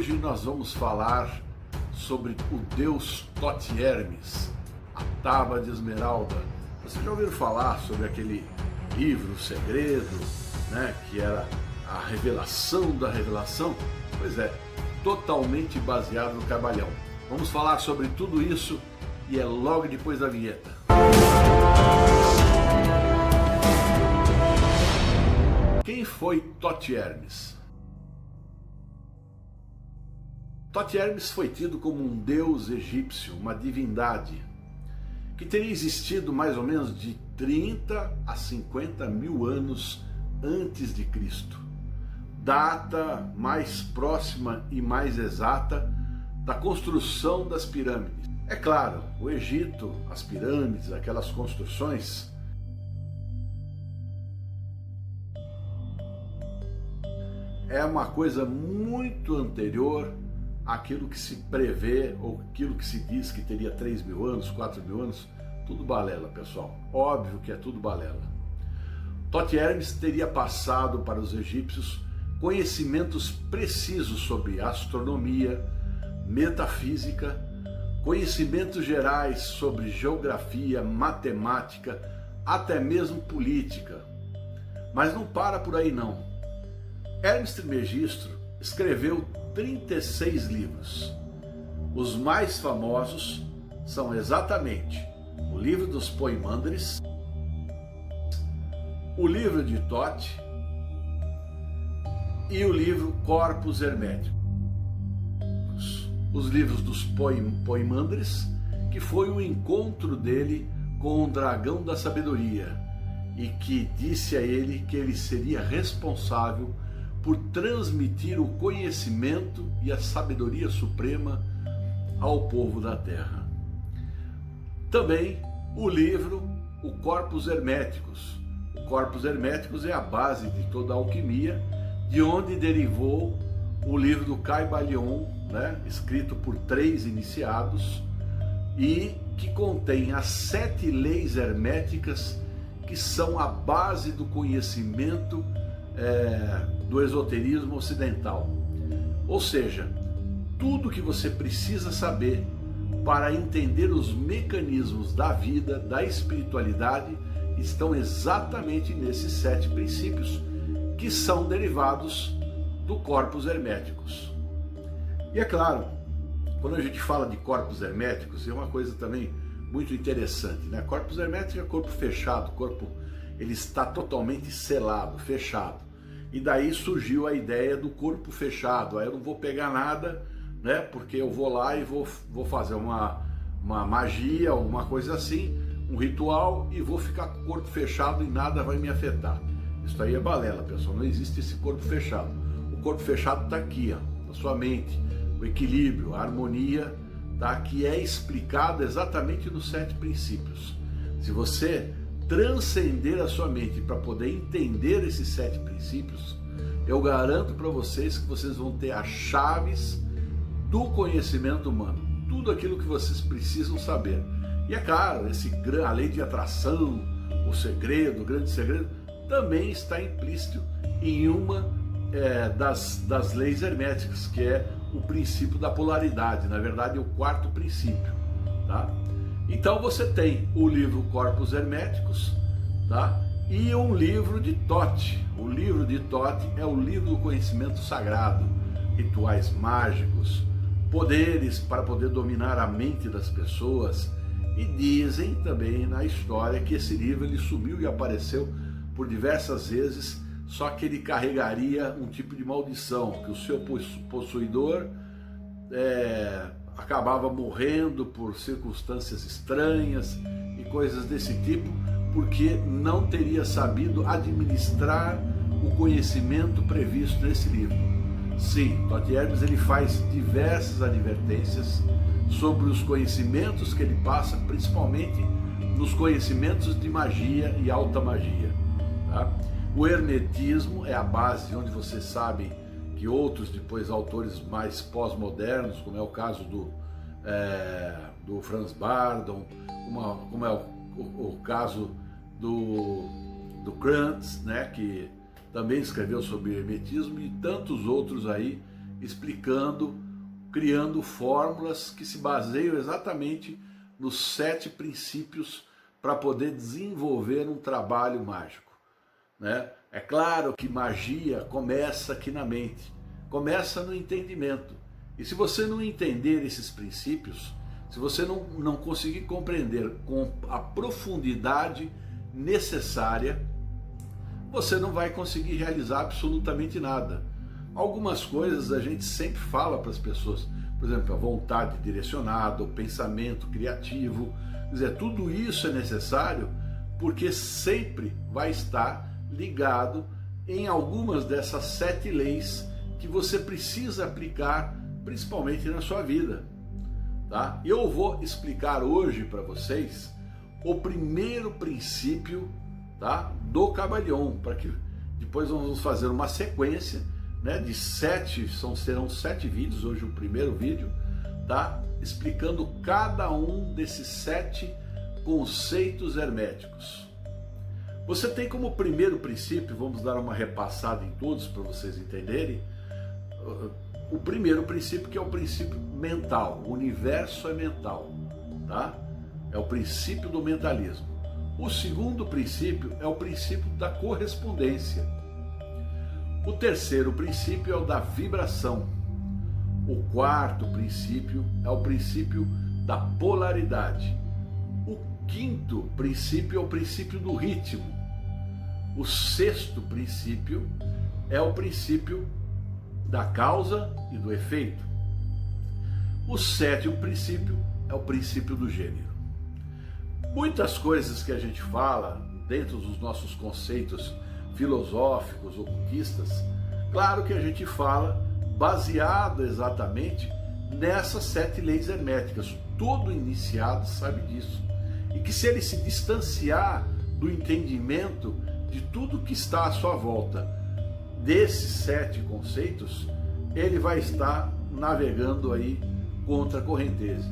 Hoje nós vamos falar sobre o deus Thoth Hermes, a Tábua de Esmeralda. Vocês já ouviram falar sobre aquele livro, O Segredo, né, que era a revelação da revelação? Pois é, totalmente baseado no Cabalhão. Vamos falar sobre tudo isso e é logo depois da vinheta. Quem foi Thoth Hermes? Thoth Hermes foi tido como um deus egípcio, uma divindade, que teria existido mais ou menos de 30 a 50 mil anos antes de Cristo. Data mais próxima e mais exata da construção das pirâmides. É claro, o Egito, as pirâmides, aquelas construções, é uma coisa muito anterior àquilo que se prevê ou aquilo que se diz que teria 3 mil anos, 4 mil anos. Tudo balela, pessoal. Óbvio que é tudo balela. Thoth Hermes teria passado para os egípcios conhecimentos precisos sobre astronomia, metafísica, conhecimentos gerais sobre geografia, matemática, até mesmo política. Mas não para por aí não. Hermes Trismegisto escreveu 36 livros. Os mais famosos são exatamente o livro dos Poimandres, o livro de Thoth e o livro Corpus Hermeticus. Os livros dos Poimandres, que foi o encontro dele com o dragão da sabedoria e que disse a ele que ele seria responsável por transmitir o conhecimento e a sabedoria suprema ao povo da terra. Também o livro, o Corpus Hermeticus. O Corpus Hermeticus é a base de toda a alquimia, de onde derivou o livro do Caibalion, né, escrito por 3 iniciados, e que contém as 7 leis herméticas, que são a base do conhecimento do esoterismo ocidental. Ou seja, tudo que você precisa saber para entender os mecanismos da vida, da espiritualidade, estão exatamente nesses 7 princípios, que são derivados do Corpus Hermeticus. E é claro, quando a gente fala de Corpus Hermeticus, é uma coisa também muito interessante, né? Corpus Hermeticus é corpo fechado, o corpo ele está totalmente selado, fechado. E daí surgiu a ideia do corpo fechado. Aí eu não vou pegar nada, né? Porque eu vou lá e vou fazer uma magia, alguma coisa assim, um ritual, e vou ficar com o corpo fechado e nada vai me afetar. Isso aí é balela, pessoal. Não existe esse corpo fechado. O corpo fechado está aqui, ó, na sua mente. O equilíbrio, a harmonia, tá? Que é explicado exatamente nos 7 princípios. Se você transcender a sua mente para poder entender esses 7 princípios, eu garanto para vocês que vocês vão ter as chaves do conhecimento humano, tudo aquilo que vocês precisam saber. E é claro, a lei de atração, o segredo, o grande segredo, também está implícito em uma das leis herméticas, que é o princípio da polaridade, na verdade é o 4º princípio, tá? Então você tem o livro Corpus Hermeticus, tá? E um livro de Thoth. O livro de Thoth é o livro do conhecimento sagrado, rituais mágicos, poderes para poder dominar a mente das pessoas. E dizem também na história que esse livro ele sumiu e apareceu por diversas vezes, só que ele carregaria um tipo de maldição, que o seu possuidor acabava morrendo por circunstâncias estranhas e coisas desse tipo, porque não teria sabido administrar o conhecimento previsto nesse livro. Sim, Thoth Hermes ele faz diversas advertências sobre os conhecimentos que ele passa, principalmente nos conhecimentos de magia e alta magia, tá? O hermetismo é a base onde vocês sabem que outros depois autores mais pós-modernos, como é o caso do Franz Bardon, como é o caso do Krantz, né, que também escreveu sobre hermetismo, e tantos outros aí explicando, criando fórmulas que se baseiam exatamente nos 7 princípios para poder desenvolver um trabalho mágico, né? É claro que magia começa aqui na mente, começa no entendimento. E se você não entender esses princípios, se você não conseguir compreender com a profundidade necessária, você não vai conseguir realizar absolutamente nada. Algumas coisas a gente sempre fala para as pessoas, por exemplo, a vontade direcionada, o pensamento criativo, quer dizer, tudo isso é necessário porque sempre vai estar ligado em algumas dessas 7 leis que você precisa aplicar, principalmente na sua vida. Tá? Eu vou explicar hoje para vocês o primeiro princípio, tá, do Kybalion, para que depois vamos fazer uma sequência, né, de 7, serão 7 vídeos, hoje o primeiro vídeo, tá, explicando cada um desses 7 conceitos herméticos. Você tem como primeiro princípio, vamos dar uma repassada em todos para vocês entenderem, o primeiro princípio, que é o princípio mental. O universo é mental, tá? É o princípio do mentalismo. O segundo princípio é o princípio da correspondência. O terceiro princípio é o da vibração. O quarto princípio é o princípio da polaridade. O quinto princípio é o princípio do ritmo. O sexto princípio é o princípio da causa e do efeito. O sétimo princípio é o princípio do gênero. Muitas coisas que a gente fala dentro dos nossos conceitos filosóficos, ocultistas, claro que a gente fala baseado exatamente nessas 7 leis herméticas. Todo iniciado sabe disso. E que se ele se distanciar do entendimento de tudo que está à sua volta, desses 7 conceitos, ele vai estar navegando aí contra a correnteza.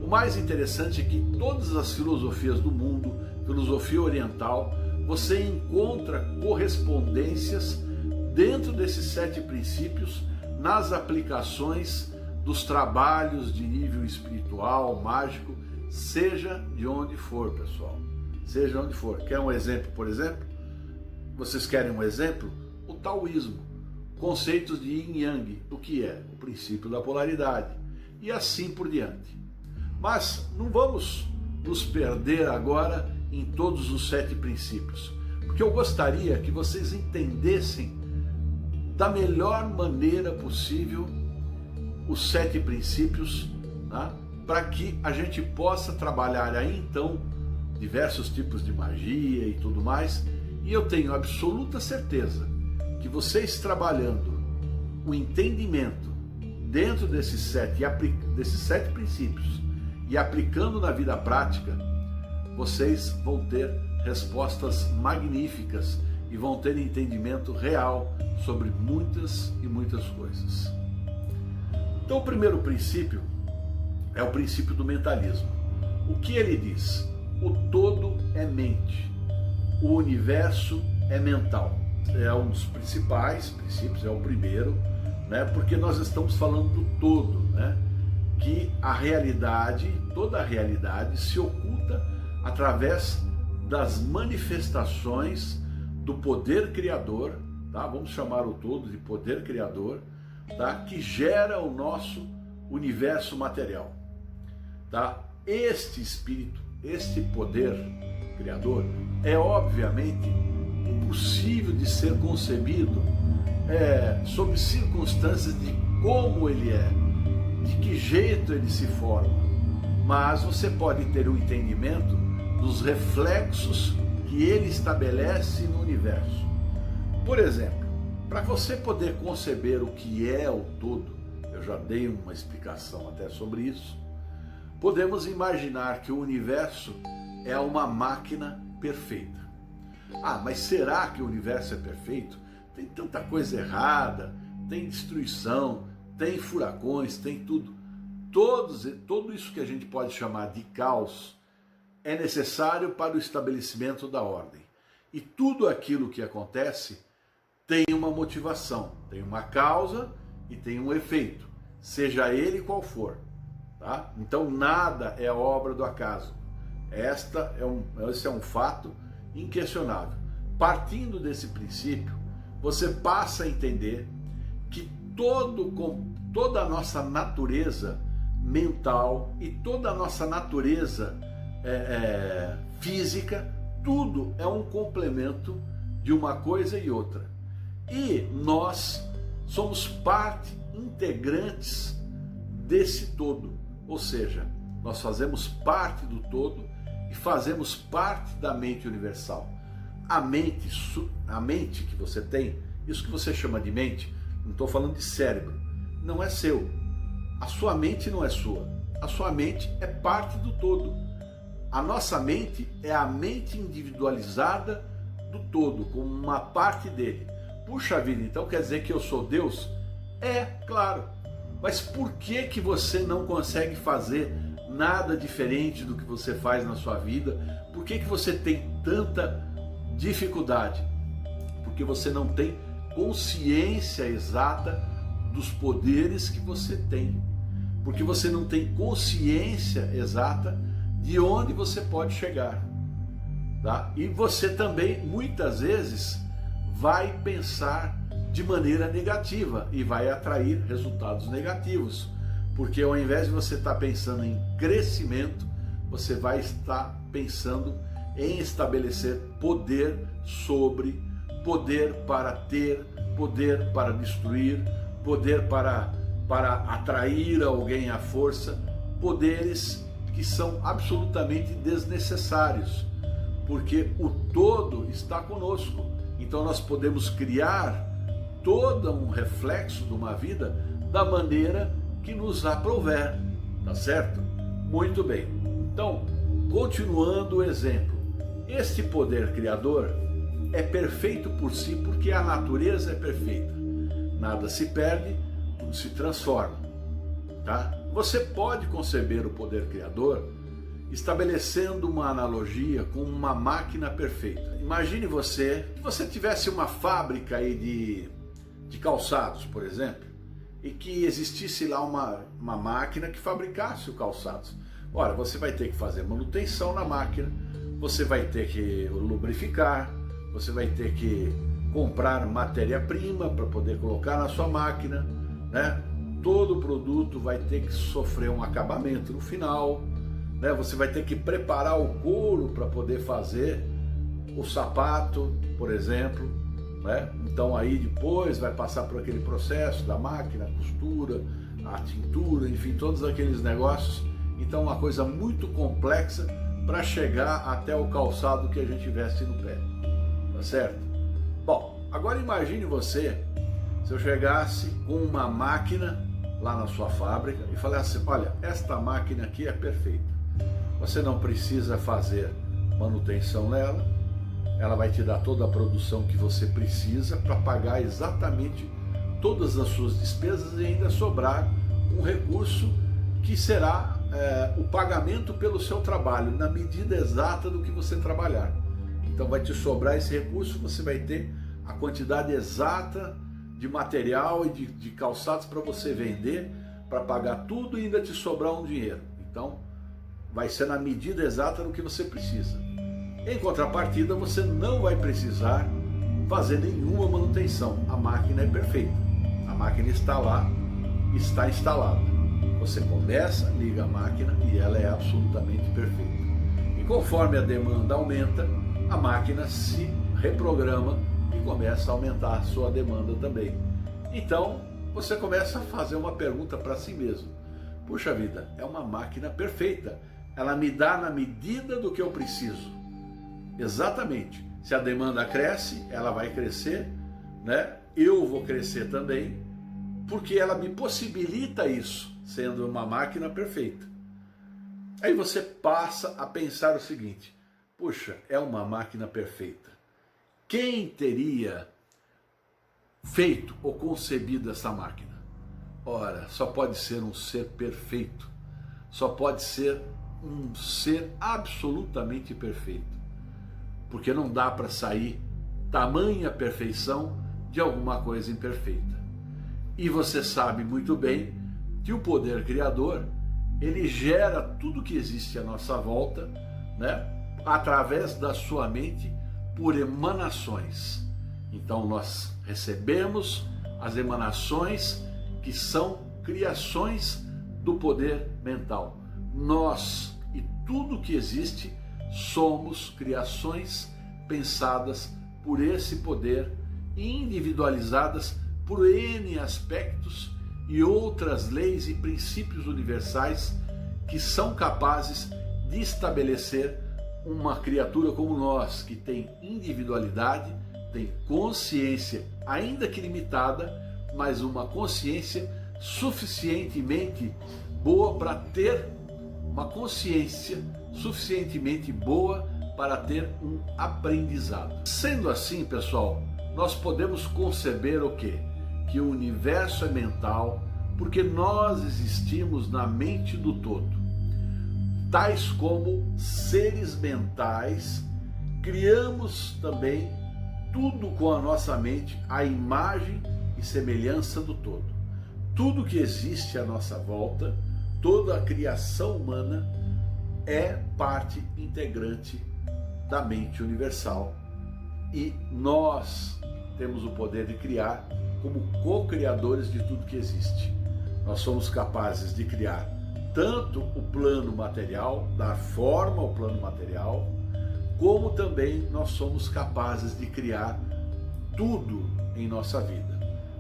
O mais interessante é que todas as filosofias do mundo, filosofia oriental, você encontra correspondências dentro desses 7 princípios nas aplicações dos trabalhos de nível espiritual, mágico, seja de onde for, pessoal. Seja onde for. Quer um exemplo, por exemplo? Vocês querem um exemplo? O taoísmo, conceitos de yin e yang, o que é? O princípio da polaridade, e assim por diante. Mas não vamos nos perder agora em todos os 7 princípios, porque eu gostaria que vocês entendessem da melhor maneira possível os 7 princípios, né, para que a gente possa trabalhar aí então diversos tipos de magia e tudo mais, e eu tenho absoluta certeza que vocês trabalhando o entendimento dentro desses 7 princípios e aplicando na vida prática, vocês vão ter respostas magníficas e vão ter entendimento real sobre muitas e muitas coisas. Então, o primeiro princípio é o princípio do mentalismo. O que ele diz? O todo é mente, o universo é mental. É um dos principais princípios, é o primeiro, né? Porque nós estamos falando do todo, né? Que a realidade, toda a realidade se oculta através das manifestações do poder criador, tá? Vamos chamar o todo de poder criador, tá? Que gera o nosso universo material, tá? Este espírito, este poder criador é obviamente impossível de ser concebido sob circunstâncias de como ele é, de que jeito ele se forma, mas você pode ter um entendimento dos reflexos que ele estabelece no universo. Por exemplo, para você poder conceber o que é o todo, eu já dei uma explicação até sobre isso, podemos imaginar que o universo é uma máquina perfeita. Ah, mas será que o universo é perfeito? Tem tanta coisa errada, tem destruição, tem furacões, tem tudo. Tudo isso que a gente pode chamar de caos é necessário para o estabelecimento da ordem. E tudo aquilo que acontece tem uma motivação, tem uma causa e tem um efeito, seja ele qual for. Tá? Então nada é obra do acaso. Esse é um fato inquestionável. Partindo desse princípio, você passa a entender que toda a nossa natureza mental e toda a nossa natureza física, tudo é um complemento de uma coisa e outra. E nós somos parte integrantes desse todo, ou seja, nós fazemos parte do todo e fazemos parte da mente universal. A mente que você tem, isso que você chama de mente, não estou falando de cérebro, não é seu. A sua mente não é sua. A sua mente é parte do todo. A nossa mente é a mente individualizada do todo, como uma parte dele. Puxa vida, então quer dizer que eu sou Deus? É, claro. Mas por que você não consegue fazer nada diferente do que você faz na sua vida? Por que você tem tanta dificuldade? Porque você não tem consciência exata dos poderes que você tem. Porque você não tem consciência exata de onde você pode chegar. Tá? E você também, muitas vezes, vai pensar de maneira negativa e vai atrair resultados negativos. Porque ao invés de você estar pensando em crescimento, você vai estar pensando em estabelecer poder sobre, poder para ter, poder para destruir, poder para atrair alguém à força, poderes que são absolutamente desnecessários, porque o todo está conosco. Então nós podemos criar todo um reflexo de uma vida da maneira que nos aprouver, tá certo? Muito bem. Então, continuando o exemplo, este poder criador é perfeito por si porque a natureza é perfeita. Nada se perde, tudo se transforma, tá? Você pode conceber o poder criador estabelecendo uma analogia com uma máquina perfeita. Imagine que você tivesse uma fábrica aí de calçados, por exemplo, e que existisse lá uma máquina que fabricasse os calçados. Ora, você vai ter que fazer manutenção na máquina, você vai ter que lubrificar, você vai ter que comprar matéria-prima para poder colocar na sua máquina, né? Todo produto vai ter que sofrer um acabamento no final, né? Você vai ter que preparar o couro para poder fazer o sapato, por exemplo, né? Então aí depois vai passar por aquele processo da máquina, a costura, a tintura, enfim, todos aqueles negócios. Então uma coisa muito complexa para chegar até o calçado que a gente veste no pé, tá certo? Bom, agora imagine você, se eu chegasse com uma máquina lá na sua fábrica e falasse, olha, esta máquina aqui é perfeita, você não precisa fazer manutenção nela, ela vai te dar toda a produção que você precisa para pagar exatamente todas as suas despesas e ainda sobrar um recurso que será o pagamento pelo seu trabalho, na medida exata do que você trabalhar. Então vai te sobrar esse recurso, você vai ter a quantidade exata de material e de calçados para você vender, para pagar tudo e ainda te sobrar um dinheiro. Então vai ser na medida exata do que você precisa. Em contrapartida, você não vai precisar fazer nenhuma manutenção. A máquina é perfeita. A máquina está lá, está instalada. Você começa, liga a máquina e ela é absolutamente perfeita. E conforme a demanda aumenta, a máquina se reprograma e começa a aumentar a sua demanda também. Então, você começa a fazer uma pergunta para si mesmo. Puxa vida, é uma máquina perfeita. Ela me dá na medida do que eu preciso. Exatamente. Se a demanda cresce, ela vai crescer, né? Eu vou crescer também, porque ela me possibilita isso, sendo uma máquina perfeita. Aí você passa a pensar o seguinte: puxa, é uma máquina perfeita. Quem teria feito ou concebido essa máquina? Ora, só pode ser um ser perfeito. Só pode ser um ser absolutamente perfeito. Porque não dá para sair tamanha perfeição de alguma coisa imperfeita. E você sabe muito bem que o poder criador, ele gera tudo que existe à nossa volta, né, através da sua mente, por emanações. Então nós recebemos as emanações que são criações do poder mental. Nós e tudo que existe somos criações pensadas por esse poder, individualizadas por N aspectos e outras leis e princípios universais que são capazes de estabelecer uma criatura como nós, que tem individualidade, tem consciência, ainda que limitada, mas uma consciência suficientemente boa para ter uma consciência suficientemente boa para ter um aprendizado. Sendo assim, pessoal, nós podemos conceber o quê? Que o universo é mental, porque nós existimos na mente do todo. Tais como seres mentais, criamos também tudo com a nossa mente, a imagem e semelhança do todo. Tudo que existe à nossa volta, toda a criação humana é parte integrante da mente universal. E nós temos o poder de criar como co-criadores de tudo que existe. Nós somos capazes de criar tanto o plano material, dar forma ao plano material, como também nós somos capazes de criar tudo em nossa vida.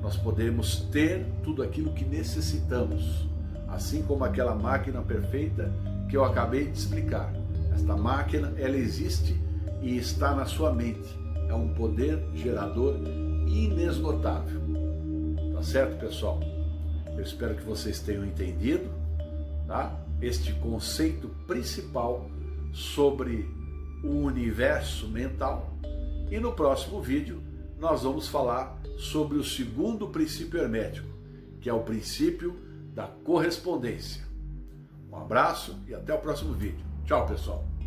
Nós podemos ter tudo aquilo que necessitamos, assim como aquela máquina perfeita que eu acabei de explicar. Esta máquina, ela existe e está na sua mente. É um poder gerador inesgotável. Tá certo, pessoal? Eu espero que vocês tenham entendido, tá? Este conceito principal sobre o universo mental. E no próximo vídeo nós vamos falar sobre o segundo princípio hermético, que é o princípio da correspondência. Um abraço e até o próximo vídeo. Tchau, pessoal!